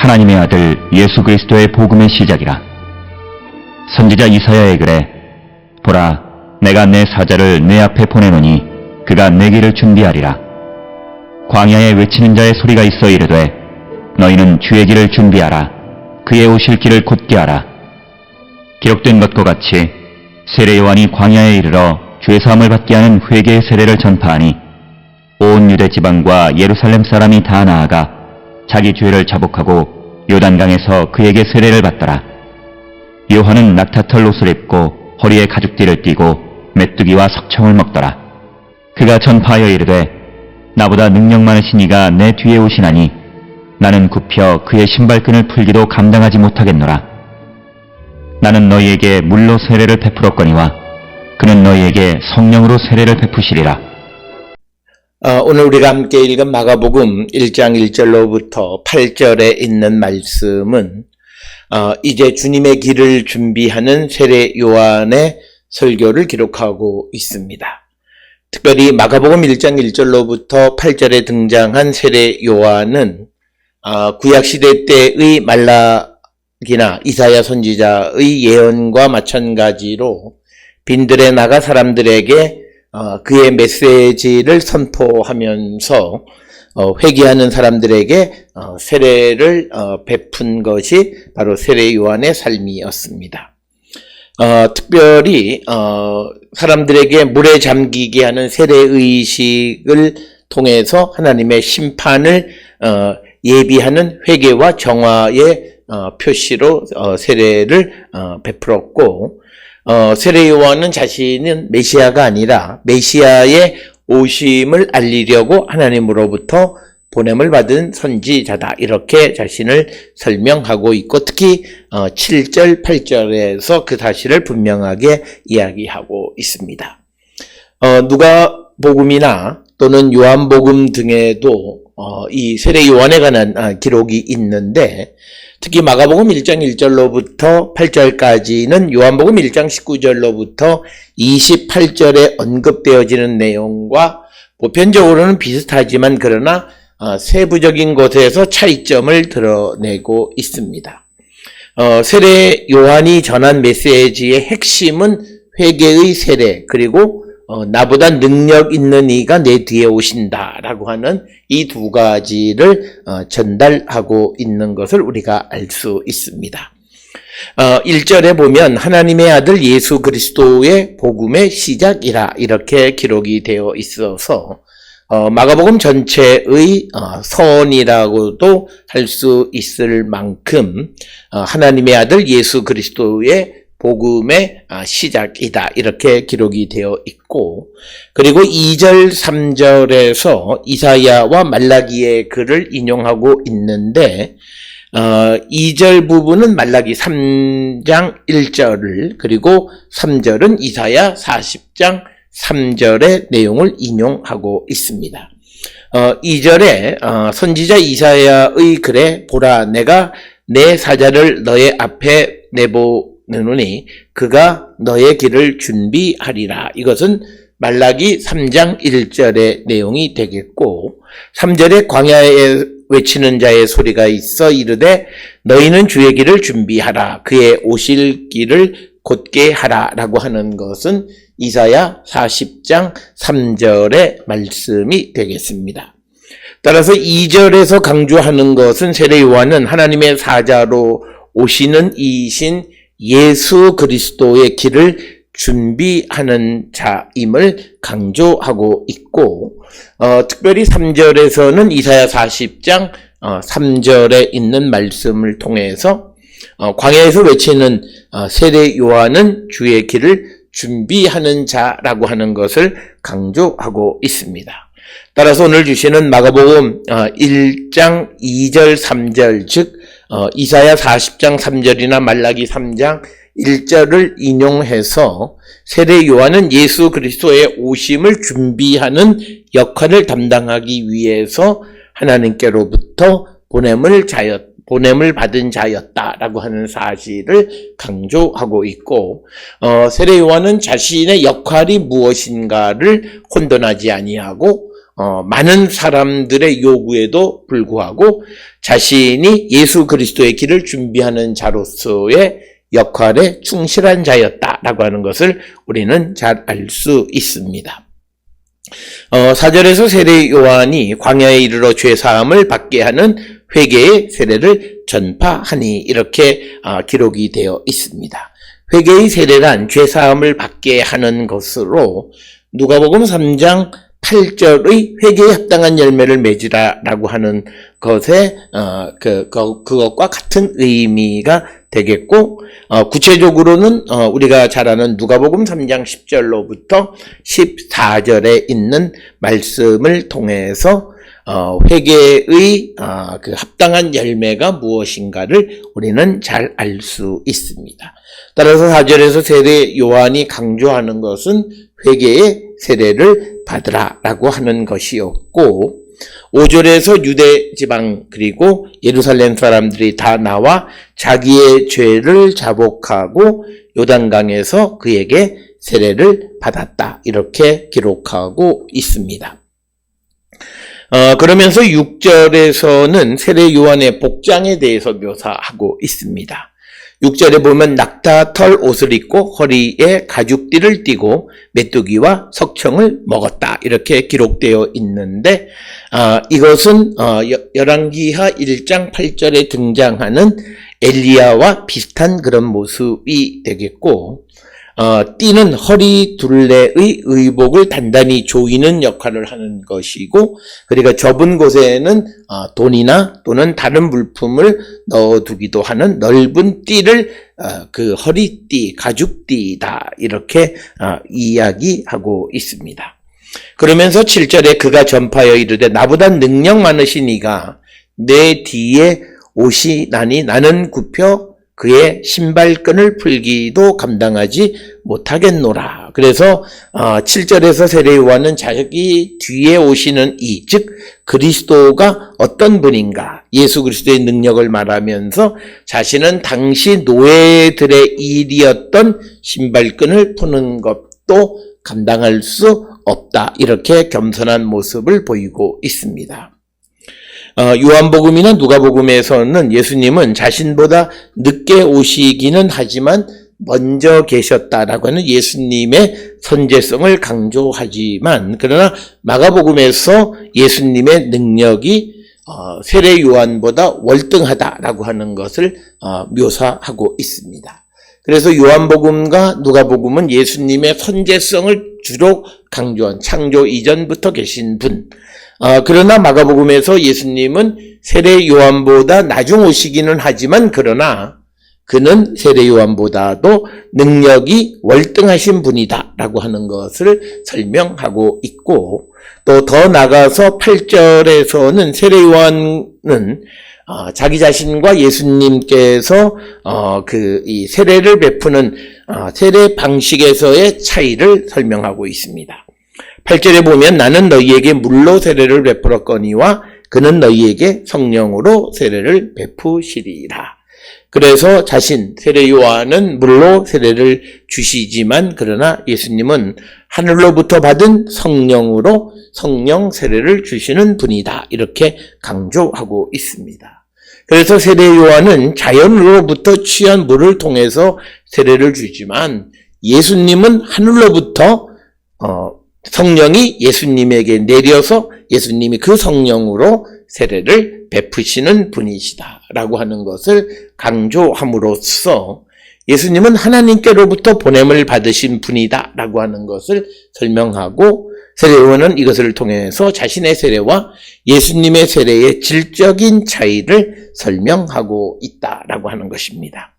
하나님의 아들 예수 그리스도의 복음의 시작이라. 선지자 이사야의 글에 보라, 내가 내 사자를 내 앞에 보내노니 그가 내 길을 준비하리라. 광야에 외치는 자의 소리가 있어 이르되 너희는 주의 길을 준비하라. 그의 오실 길을 곧게 하라. 기록된 것과 같이 세례 요한이 광야에 이르러 죄 사함을 받게 하는 회개의 세례를 전파하니 온 유대 지방과 예루살렘 사람이 다 나아가 자기 죄를 자복하고 요단강에서 그에게 세례를 받더라. 요한은 낙타털 옷을 입고 허리에 가죽띠를 띠고 메뚜기와 석청을 먹더라. 그가 전파하여 이르되 나보다 능력 많으신 이가 내 뒤에 오시나니 나는 굽혀 그의 신발끈을 풀기도 감당하지 못하겠노라. 나는 너희에게 물로 세례를 베풀었거니와 그는 너희에게 성령으로 세례를 베푸시리라. 오늘 우리가 함께 읽은 마가복음 1장 1절로부터 8절에 있는 말씀은 이제 주님의 길을 준비하는 세례 요한의 설교를 기록하고 있습니다. 특별히 마가복음 1장 1절로부터 8절에 등장한 세례 요한은 구약시대 때의 말라기나 이사야 선지자의 예언과 마찬가지로 빈들에 나가 사람들에게 그의 메시지를 선포하면서 회개하는 사람들에게 세례를 베푼 것이 바로 세례 요한의 삶이었습니다. 특별히 사람들에게 물에 잠기게 하는 세례의식을 통해서 하나님의 심판을 예비하는 회개와 정화의 표시로 세례를 베풀었고, 세례 요한은 자신은 메시아가 아니라 메시아의 오심을 알리려고 하나님으로부터 보냄을 받은 선지자다, 이렇게 자신을 설명하고 있고, 특히 7절, 8절에서 그 사실을 분명하게 이야기하고 있습니다. 누가복음이나 또는 요한복음 등에도 이 세례 요한에 관한 기록이 있는데, 특히 마가복음 1장 1절로부터 8절까지는 요한복음 1장 19절로부터 28절에 언급되어지는 내용과 보편적으로는 비슷하지만 그러나 세부적인 것에서 차이점을 드러내고 있습니다. 세례 요한이 전한 메시지의 핵심은 회개의 세례, 그리고 나보다 능력 있는 이가 내 뒤에 오신다라고 하는 이 두 가지를 전달하고 있는 것을 우리가 알 수 있습니다. 1절에 보면 하나님의 아들 예수 그리스도의 복음의 시작이라, 이렇게 기록이 되어 있어서 마가복음 전체의 서원이라고도 할 수 있을 만큼 하나님의 아들 예수 그리스도의 복음의 시작이다, 이렇게 기록이 되어 있고, 그리고 2절, 3절에서 이사야와 말라기의 글을 인용하고 있는데 2절 부분은 말라기 3장 1절을, 그리고 3절은 이사야 40장 3절의 내용을 인용하고 있습니다. 2절에 선지자 이사야의 글에 보라, 내가 내 사자를 너의 앞에 내보내노니 그가 너의 길을 준비하리라. 이것은 말라기 3장 1절의 내용이 되겠고, 3절에 광야에 외치는 자의 소리가 있어 이르되 너희는 주의 길을 준비하라. 그의 오실 길을 곧게 하라 라고 하는 것은 이사야 40장 3절의 말씀이 되겠습니다. 따라서 2절에서 강조하는 것은 세례 요한은 하나님의 사자로 오시는 이신 예수 그리스도의 길을 준비하는 자임을 강조하고 있고, 특별히 3절에서는 이사야 40장 3절에 있는 말씀을 통해서 광야에서 외치는 세례 요한은 주의 길을 준비하는 자라고 하는 것을 강조하고 있습니다. 따라서 오늘 주시는 마가복음 1장 2절 3절, 즉 이사야 40장 3절이나 말라기 3장 1절을 인용해서 세례 요한은 예수 그리스도의 오심을 준비하는 역할을 담당하기 위해서 하나님께로부터 보냄을 받은 자였다라고 하는 사실을 강조하고 있고, 세례 요한은 자신의 역할이 무엇인가를 혼돈하지 아니하고 많은 사람들의 요구에도 불구하고 자신이 예수 그리스도의 길을 준비하는 자로서의 역할에 충실한 자였다라고 하는 것을 우리는 잘 알 수 있습니다. 4절에서 세례 요한이 광야에 이르러 죄 사함을 받게 하는 회개의 세례를 전파하니 이렇게 기록이 되어 있습니다. 회개의 세례란 죄 사함을 받게 하는 것으로 누가복음 3장 8절의 회개에 합당한 열매를 맺으라라고 하는 것에 그것과 같은 의미가 되겠고, 구체적으로는 우리가 잘 아는 누가복음 3장 10절로부터 14절에 있는 말씀을 통해서 회개의 그 합당한 열매가 무엇인가를 우리는 잘 알 수 있습니다. 따라서 4절에서 세례 요한이 강조하는 것은 회개의 세례를 받으라라고 하는 것이었고, 5절에서 유대 지방 그리고 예루살렘 사람들이 다 나와 자기의 죄를 자복하고 요단강에서 그에게 세례를 받았다 이렇게 기록하고 있습니다. 그러면서 6절에서는 세례 요한의 복장에 대해서 묘사하고 있습니다. 6절에 보면 낙타 털 옷을 입고 허리에 가죽띠를 띠고 메뚜기와 석청을 먹었다 이렇게 기록되어 있는데, 이것은 열왕기하 1장 8절에 등장하는 엘리야와 비슷한 그런 모습이 되겠고, 띠는 허리 둘레의 의복을 단단히 조이는 역할을 하는 것이고, 그리고 접은 곳에는 돈이나 또는 다른 물품을 넣어두기도 하는 넓은 띠를 그 허리띠, 가죽띠다 이렇게 이야기하고 있습니다. 그러면서 7절에 그가 전파하여 이르되 나보다 능력 많으신 이가 내 뒤에 오시나니 나는 굽혀 그의 신발끈을 풀기도 감당하지 못하겠노라. 그래서 7절에서 세례 요한은 자기 뒤에 오시는 이, 즉 그리스도가 어떤 분인가, 예수 그리스도의 능력을 말하면서 자신은 당시 노예들의 일이었던 신발끈을 푸는 것도 감당할 수 없다. 이렇게 겸손한 모습을 보이고 있습니다. 요한복음이나 누가복음에서는 예수님은 자신보다 늦게 오시기는 하지만 먼저 계셨다라고 하는 예수님의 선제성을 강조하지만, 그러나 마가복음에서 예수님의 능력이 세례 요한보다 월등하다라고 하는 것을 묘사하고 있습니다. 그래서 요한복음과 누가복음은 예수님의 선제성을 주로 강조한 창조 이전부터 계신 분, 그러나 마가복음에서 예수님은 세례 요한보다 나중 오시기는 하지만 그러나 그는 세례 요한보다도 능력이 월등하신 분이다 라고 하는 것을 설명하고 있고, 또 더 나가서 8절에서는 세례 요한은 자기 자신과 예수님께서 이 세례를 베푸는 세례 방식에서의 차이를 설명하고 있습니다. 8절에 보면 나는 너희에게 물로 세례를 베풀었거니와 그는 너희에게 성령으로 세례를 베푸시리라. 그래서 세례 요한은 물로 세례를 주시지만 그러나 예수님은 하늘로부터 받은 성령으로 성령 세례를 주시는 분이다. 이렇게 강조하고 있습니다. 그래서 세례 요한은 자연으로부터 취한 물을 통해서 세례를 주지만 예수님은 하늘로부터 성령이 예수님에게 내려서 예수님이 그 성령으로 세례를 베푸시는 분이시다라고 하는 것을 강조함으로써 예수님은 하나님께로부터 보냄을 받으신 분이다라고 하는 것을 설명하고, 세례 요한은 이것을 통해서 자신의 세례와 예수님의 세례의 질적인 차이를 설명하고 있다라고 하는 것입니다.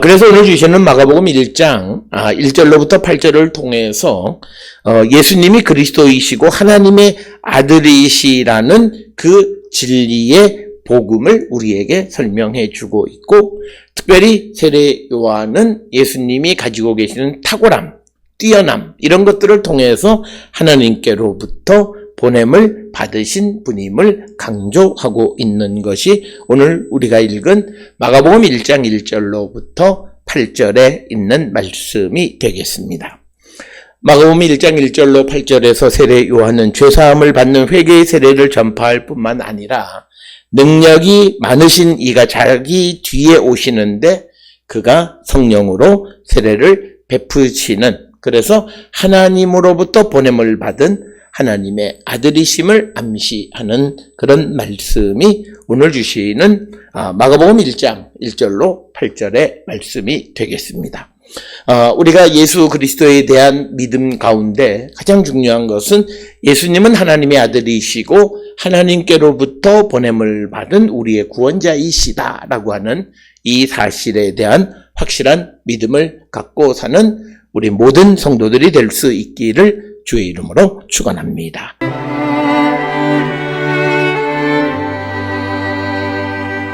그래서 오늘 주시는 마가복음 1장 1절로부터 8절을 통해서 예수님이 그리스도이시고 하나님의 아들이시라는 그 진리의 복음을 우리에게 설명해 주고 있고, 특별히 세례 요한은 예수님이 가지고 계시는 탁월함, 뛰어남 이런 것들을 통해서 하나님께로부터 보냄을 받으신 분임을 강조하고 있는 것이 오늘 우리가 읽은 마가복음 1장 1절로부터 8절에 있는 말씀이 되겠습니다. 마가복음 1장 1절로 8절에서 세례 요한은 죄사함을 받는 회개의 세례를 전파할 뿐만 아니라 능력이 많으신 이가 자기 뒤에 오시는데 그가 성령으로 세례를 베푸시는, 그래서 하나님으로부터 보냄을 받은 하나님의 아들이심을 암시하는 그런 말씀이 오늘 주시는 마가복음 1장 1절로 8절의 말씀이 되겠습니다. 우리가 예수 그리스도에 대한 믿음 가운데 가장 중요한 것은 예수님은 하나님의 아들이시고 하나님께로부터 보냄을 받은 우리의 구원자이시다라고 하는 이 사실에 대한 확실한 믿음을 갖고 사는 우리 모든 성도들이 될 수 있기를 주의 이름으로 축원합니다.